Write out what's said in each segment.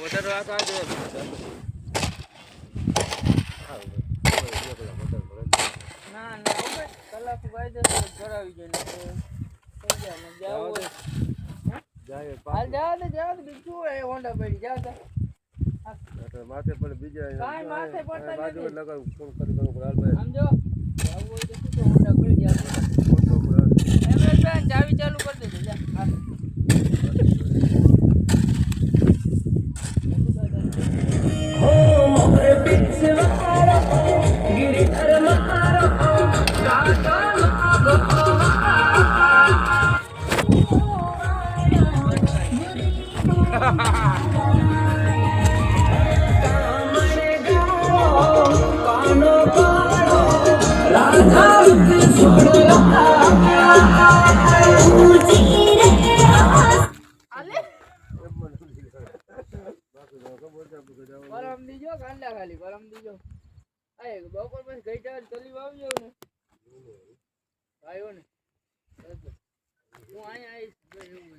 વધારે આ તો આજે ના ના કલાક વાયદે કરાવી જાય થઈ જાય ને જાવ જાય હાલ જાવ બીજું એ હોન્ડા પડી જાવ માથે પડે બીજા કાઈ માથે પડતા નથી લગાવ ફોન કરી કરું હાલ ભાઈ આમ જો જાવ હોય તો શું હોન્ડા પડી જાય એમએસ બેન ચાવી ચાલુ કરી દેજો જા હો મોરે પીછે વાળો गिरधर मारो गाता પરમ દીજો ગાંડા ખાલી પરમ દીજો આય બપોર પછી ગઈ ચાલ ચલી આવી જાવ ને આવ્યો ને હું અહીંયા આવીશ એવું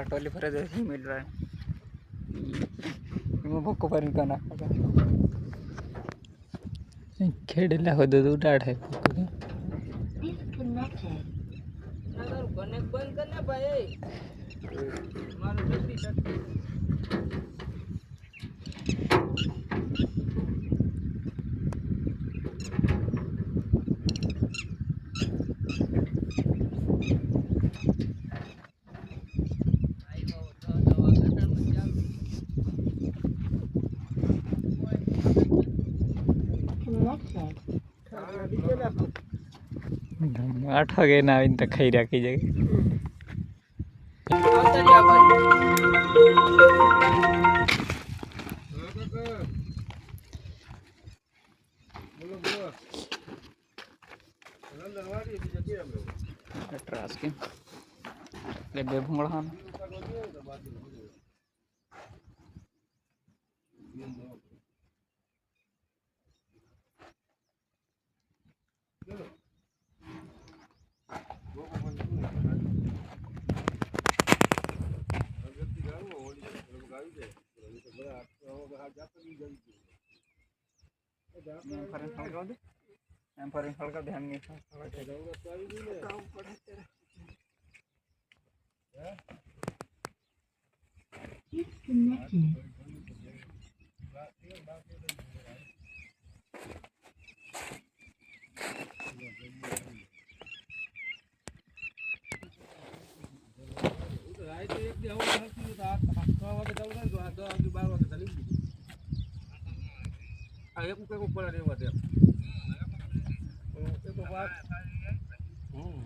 टोली फरे जैसे मिल रहा है भूको पर ना खेड़ला हो दो डाढ़ है कनेक्ट बंद करना भाई मारो जल्दी आठ वागे ना आवीने तो खाई राखी जगह बे भूंगड़ा हल्का ध्यान नहीं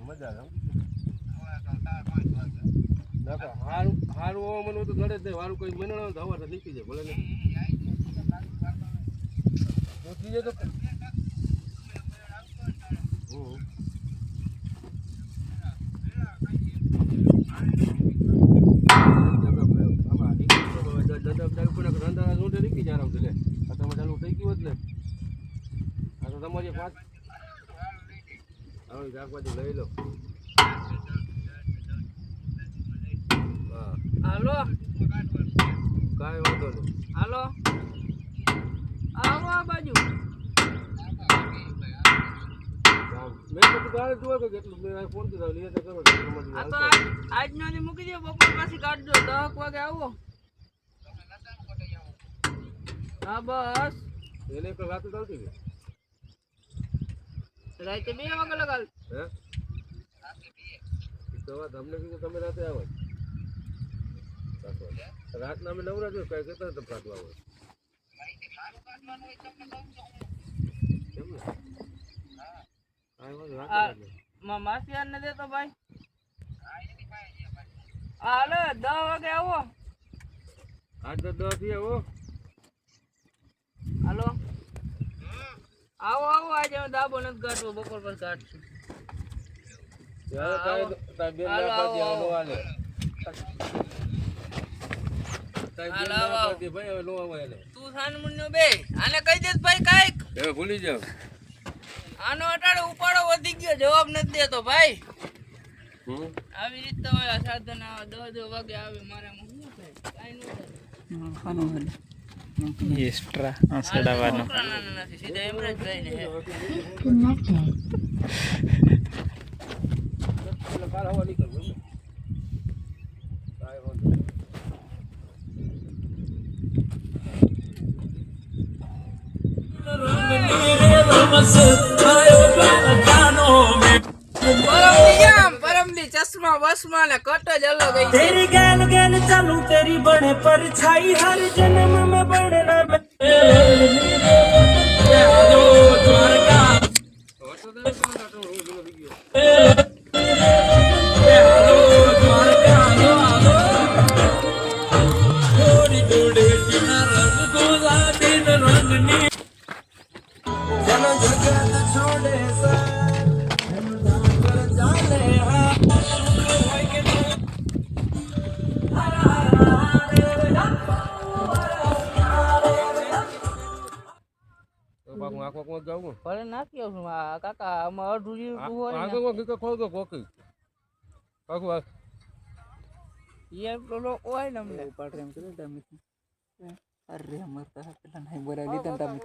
मजा हारू मन तो गड़े थे हारू कोई मन हवा तो निकली जाए बोले तो તમારી 5 હવે શાકભાજી લઈ લો. હા હાલો કાંઈ વાંધો નહીં. હાલો આવો આ બાજુ. મેં બધું ગાળે જોવા કે કેટલું મેં ફોન કર્યો લે તો કરો આ તો આજનો દી મૂકી દો, બપોર પછી કાઢજો. 10 વાગે આવો. હા બસ એને એક રાતે ચાલતી ગઈ રાતે 2 વાગે લગાડ. હે તો વાત અમને કીધું તમે રાતે આવો. રાતના અમે નવરા જો કઈ કહેતા તમે કાઢવા આવો. માસી ને દેતો ભાઈ. હાલો 10 વાગે આવો. આજ તો 10 થી આવો. હાલો આવો આવો. આજે હું દાબો નથી કાઢવો, બપોર પર કાઢશું. તું સાનમુન્યો બે આને કહી દે ભાઈ કાઈક ભૂલી જાવ. આનો અટાડે ઉપાડો વધી ગયો, જવાબ નથી દેતો ભાઈ. આવી રીતે હોય આ સાધન. 10 વાગે આવે મારામાં શું થાય? કાઈ ન થાય. એક્સ્ટ્રા સડાવાનો નથી સીધા એમ જ ભાઈને હે. કાલ હવા નીકળવું કાંઈ વાંધો નહીં. परमदी चश्मा वस्मा ने कट जल गई. तेरी गैल गैल चलूं तेरी बने परछाई हर जन्म में बढ़ना मैं ભલે નાખી આવશું કાકા. આમાં અડધું જીવતું હોય ને એ પેલો હોય ને અમને ઉપાડ એમ કર્યું તમે. અરે મરતા પેલા નહીં બોલાવી લીધા તમે.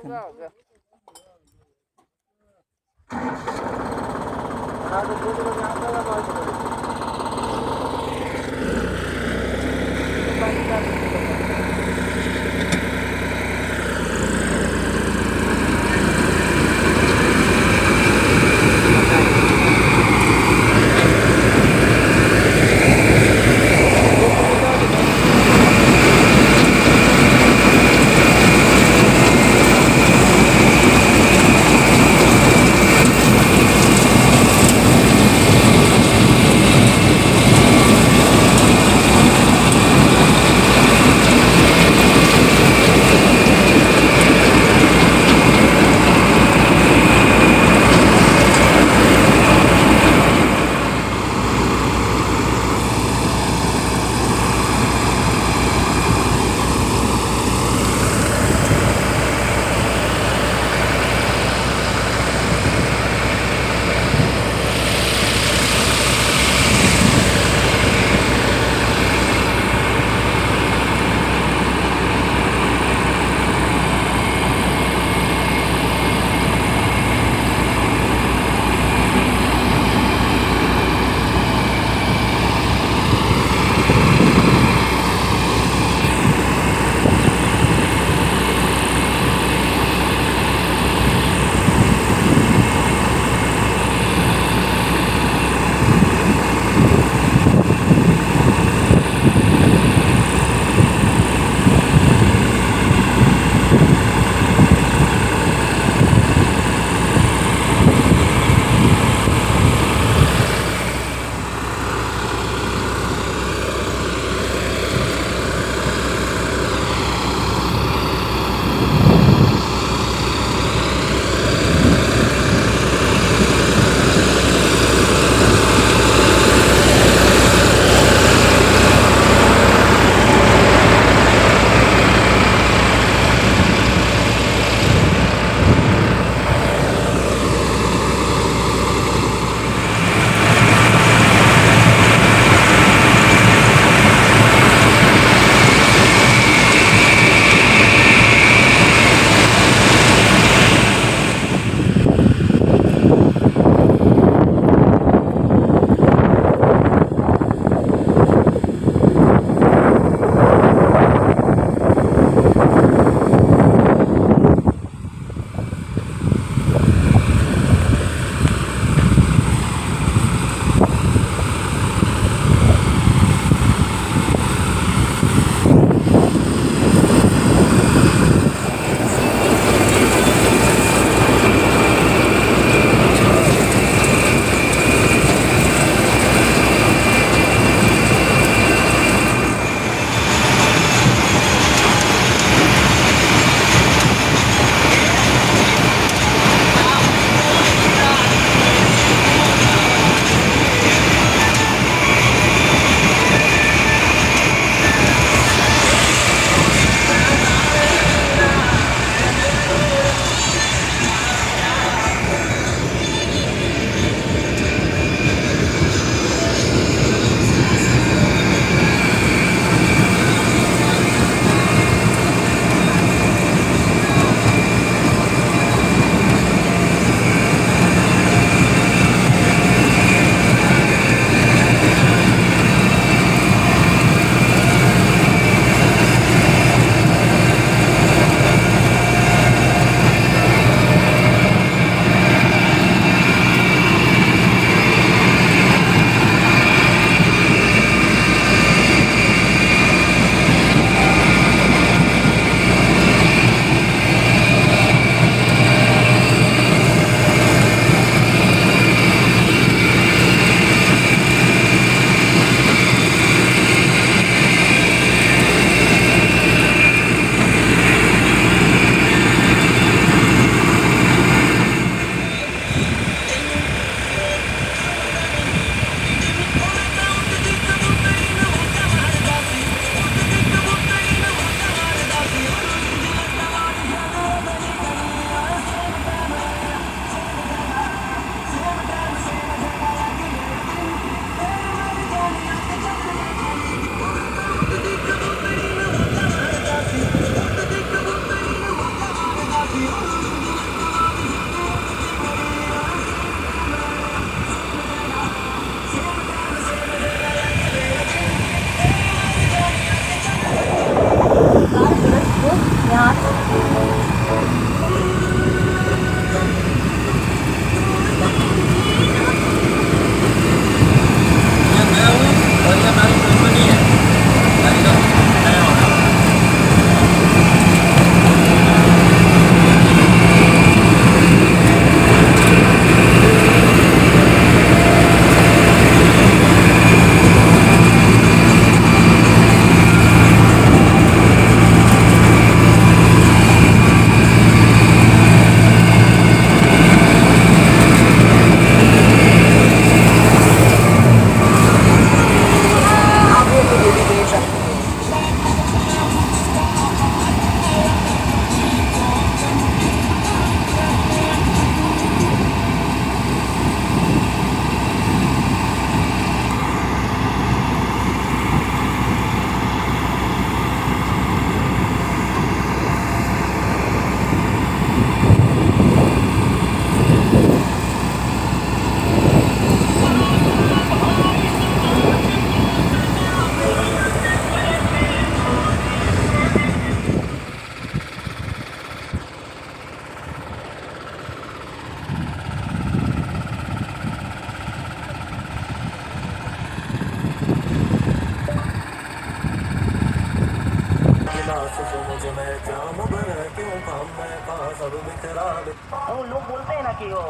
वो लोग बोलते हैं ना कि वो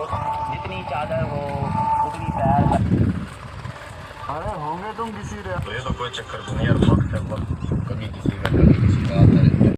जितनी चादर हो उतनी पैर। अरे होंगे तुम किसी रे तो ये तो कोई चक्कर नहीं यार, वक्त है वक्त, कभी किसी का कभी किसी का आता है।